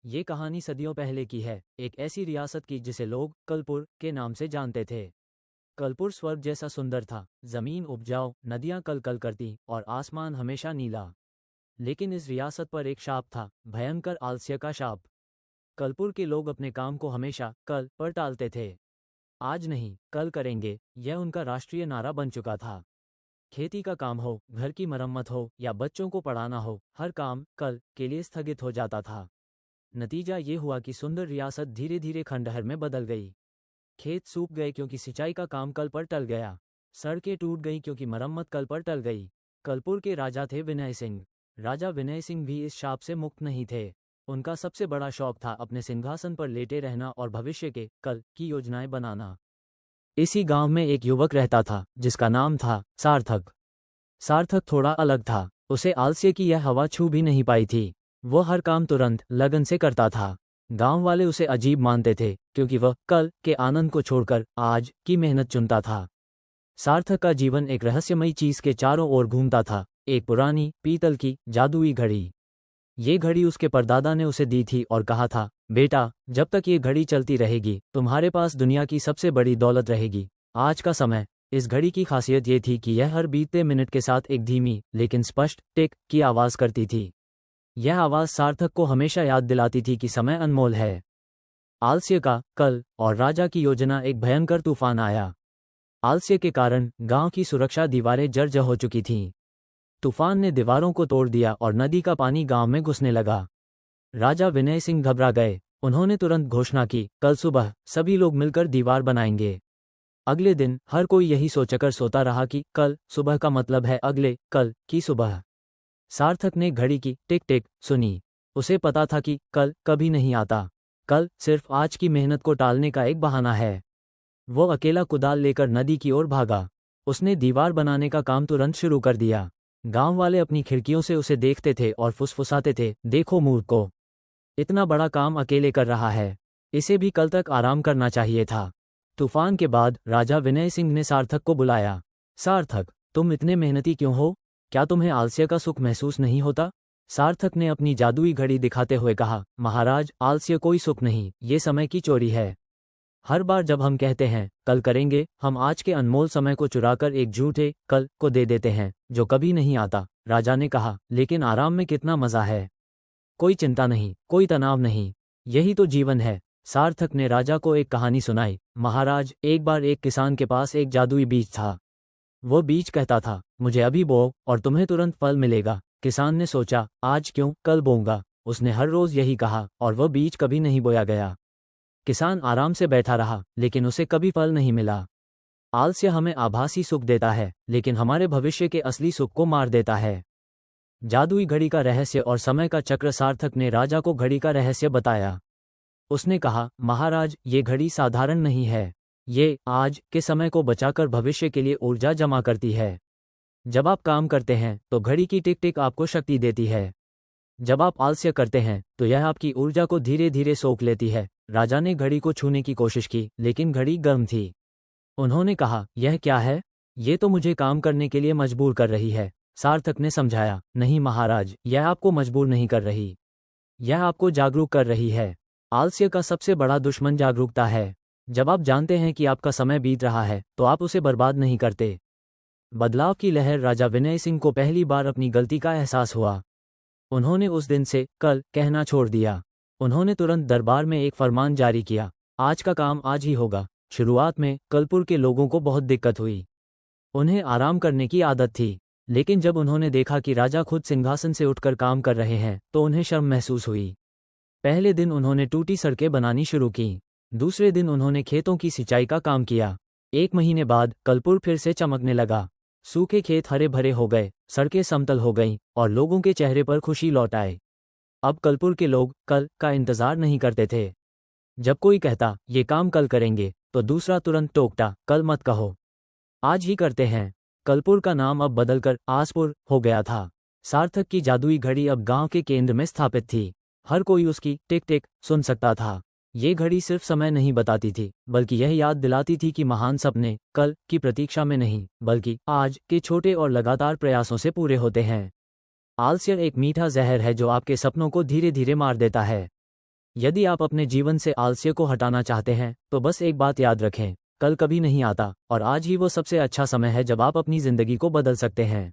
ये कहानी सदियों पहले की है, एक ऐसी रियासत की जिसे लोग कलपुर के नाम से जानते थे। कलपुर स्वर्ग जैसा सुंदर था, जमीन उपजाऊ, नदियां कल कल करती और आसमान हमेशा नीला। लेकिन इस रियासत पर एक शाप था, भयंकर आलस्य का शाप। कलपुर के लोग अपने काम को हमेशा कल पर टालते थे। आज नहीं, कल करेंगे, यह उनका राष्ट्रीय नारा बन चुका था। खेती का काम हो, घर की मरम्मत हो या बच्चों को पढ़ाना हो, हर काम कल के लिए स्थगित हो जाता था। नतीजा ये हुआ कि सुंदर रियासत धीरे धीरे खंडहर में बदल गई। खेत सूख गए क्योंकि सिंचाई का काम कल पर टल गया। सड़कें टूट गईं क्योंकि मरम्मत कल पर टल गई। कलपुर के राजा थे विनय सिंह। राजा विनय सिंह भी इस शाप से मुक्त नहीं थे। उनका सबसे बड़ा शौक था अपने सिंहासन पर लेटे रहना और भविष्य के कल की योजनाएं बनाना। इसी गांव में एक युवक रहता था जिसका नाम था सार्थक। सार्थक थोड़ा अलग था, उसे आलस्य की यह हवा छू भी नहीं पाई थी। वो हर काम तुरंत लगन से करता था। गांव वाले उसे अजीब मानते थे क्योंकि वह कल के आनंद को छोड़कर आज की मेहनत चुनता था। सार्थक का जीवन एक रहस्यमयी चीज के चारों ओर घूमता था, एक पुरानी पीतल की जादुई घड़ी। ये घड़ी उसके परदादा ने उसे दी थी और कहा था, बेटा, जब तक ये घड़ी चलती रहेगी तुम्हारे पास दुनिया की सबसे बड़ी दौलत रहेगी। आज का समय। इस घड़ी की खासियत ये थी कि यह हर बीतते मिनट के साथ एक धीमी लेकिन स्पष्ट टिक की आवाज करती थी। यह आवाज सार्थक को हमेशा याद दिलाती थी कि समय अनमोल है। आलस्य का कल और राजा की योजना। एक भयंकर तूफान आया। आलस्य के कारण गांव की सुरक्षा दीवारें जर्जर हो चुकी थीं। तूफान ने दीवारों को तोड़ दिया और नदी का पानी गांव में घुसने लगा। राजा विनय सिंह घबरा गए। उन्होंने तुरंत घोषणा की, कल सुबह सभी लोग मिलकर दीवार बनाएंगे। अगले दिन हर कोई यही सोचकर सोता रहा कि कल सुबह का मतलब है अगले कल की सुबह। सार्थक ने घड़ी की टिक टिक सुनी। उसे पता था कि कल कभी नहीं आता। कल सिर्फ आज की मेहनत को टालने का एक बहाना है। वो अकेला कुदाल लेकर नदी की ओर भागा। उसने दीवार बनाने का काम तुरंत शुरू कर दिया। गांव वाले अपनी खिड़कियों से उसे देखते थे और फुसफुसाते थे, देखो मूर्ख को, इतना बड़ा काम अकेले कर रहा है, इसे भी कल तक आराम करना चाहिए था। तूफान के बाद राजा विनय सिंह ने सार्थक को बुलाया। सार्थक, तुम इतने मेहनती क्यों हो? क्या तुम्हें आलस्य का सुख महसूस नहीं होता? सार्थक ने अपनी जादुई घड़ी दिखाते हुए कहा, महाराज, आलस्य कोई सुख नहीं, ये समय की चोरी है। हर बार जब हम कहते हैं कल करेंगे, हम आज के अनमोल समय को चुराकर एक झूठे कल को दे देते हैं जो कभी नहीं आता। राजा ने कहा, लेकिन आराम में कितना मजा है। कोई चिंता नहीं, कोई तनाव नहीं, यही तो जीवन है। सार्थक ने राजा को एक कहानी सुनाई। महाराज, एक बार एक किसान के पास एक जादुई बीज था। वो बीज कहता था, मुझे अभी बो और तुम्हें तुरंत फल मिलेगा। किसान ने सोचा, आज क्यों, कल बोऊंगा। उसने हर रोज यही कहा और वह बीज कभी नहीं बोया गया। किसान आराम से बैठा रहा, लेकिन उसे कभी फल नहीं मिला। आलस्य हमें आभासी सुख देता है, लेकिन हमारे भविष्य के असली सुख को मार देता है। जादुई घड़ी का रहस्य और समय का चक्र। सार्थक ने राजा को घड़ी का रहस्य बताया। उसने कहा, महाराज, ये घड़ी साधारण नहीं है। ये आज के समय को बचाकर भविष्य के लिए ऊर्जा जमा करती है। जब आप काम करते हैं तो घड़ी की टिक टिक आपको शक्ति देती है। जब आप आलस्य करते हैं तो यह आपकी ऊर्जा को धीरे धीरे सोख लेती है। राजा ने घड़ी को छूने की कोशिश की, लेकिन घड़ी गर्म थी। उन्होंने कहा, यह क्या है? ये तो मुझे काम करने के लिए मजबूर कर रही है। सार्थक ने समझाया, नहीं महाराज, यह आपको मजबूर नहीं कर रही, यह आपको जागरूक कर रही है। आलस्य का सबसे बड़ा दुश्मन जागरूकता है। जब आप जानते हैं कि आपका समय बीत रहा है तो आप उसे बर्बाद नहीं करते। बदलाव की लहर। राजा विनय सिंह को पहली बार अपनी गलती का एहसास हुआ। उन्होंने उस दिन से कल कहना छोड़ दिया। उन्होंने तुरंत दरबार में एक फरमान जारी किया, आज का काम आज ही होगा। शुरुआत में कलपुर के लोगों को बहुत दिक्कत हुई। उन्हें आराम करने की आदत थी, लेकिन जब उन्होंने देखा कि राजा खुद सिंहासन से उठकर काम कर रहे हैं तो उन्हें शर्म महसूस हुई। पहले दिन उन्होंने टूटी सड़कें बनानी शुरू की। दूसरे दिन उन्होंने खेतों की सिंचाई का काम किया। एक महीने बाद कलपुर फिर से चमकने लगा। सूखे खेत हरे भरे हो गए, सड़कें समतल हो गईं और लोगों के चेहरे पर खुशी लौट आए। अब कलपुर के लोग कल का इंतजार नहीं करते थे। जब कोई कहता, ये काम कल करेंगे, तो दूसरा तुरंत टोकता, कल मत कहो, आज ही करते हैं। कलपुर का नाम अब बदलकर आसपुर हो गया था। सार्थक की जादुई घड़ी अब गांव के केंद्र में स्थापित थी। हर कोई उसकी टिक टिक सुन सकता था। ये घड़ी सिर्फ समय नहीं बताती थी, बल्कि यह याद दिलाती थी कि महान सपने कल की प्रतीक्षा में नहीं, बल्कि आज के छोटे और लगातार प्रयासों से पूरे होते हैं। आलस्य एक मीठा जहर है जो आपके सपनों को धीरे धीरे मार देता है। यदि आप अपने जीवन से आलस्य को हटाना चाहते हैं तो बस एक बात याद रखें, कल कभी नहीं आता और आज ही वो सबसे अच्छा समय है जब आप अपनी ज़िंदगी को बदल सकते हैं।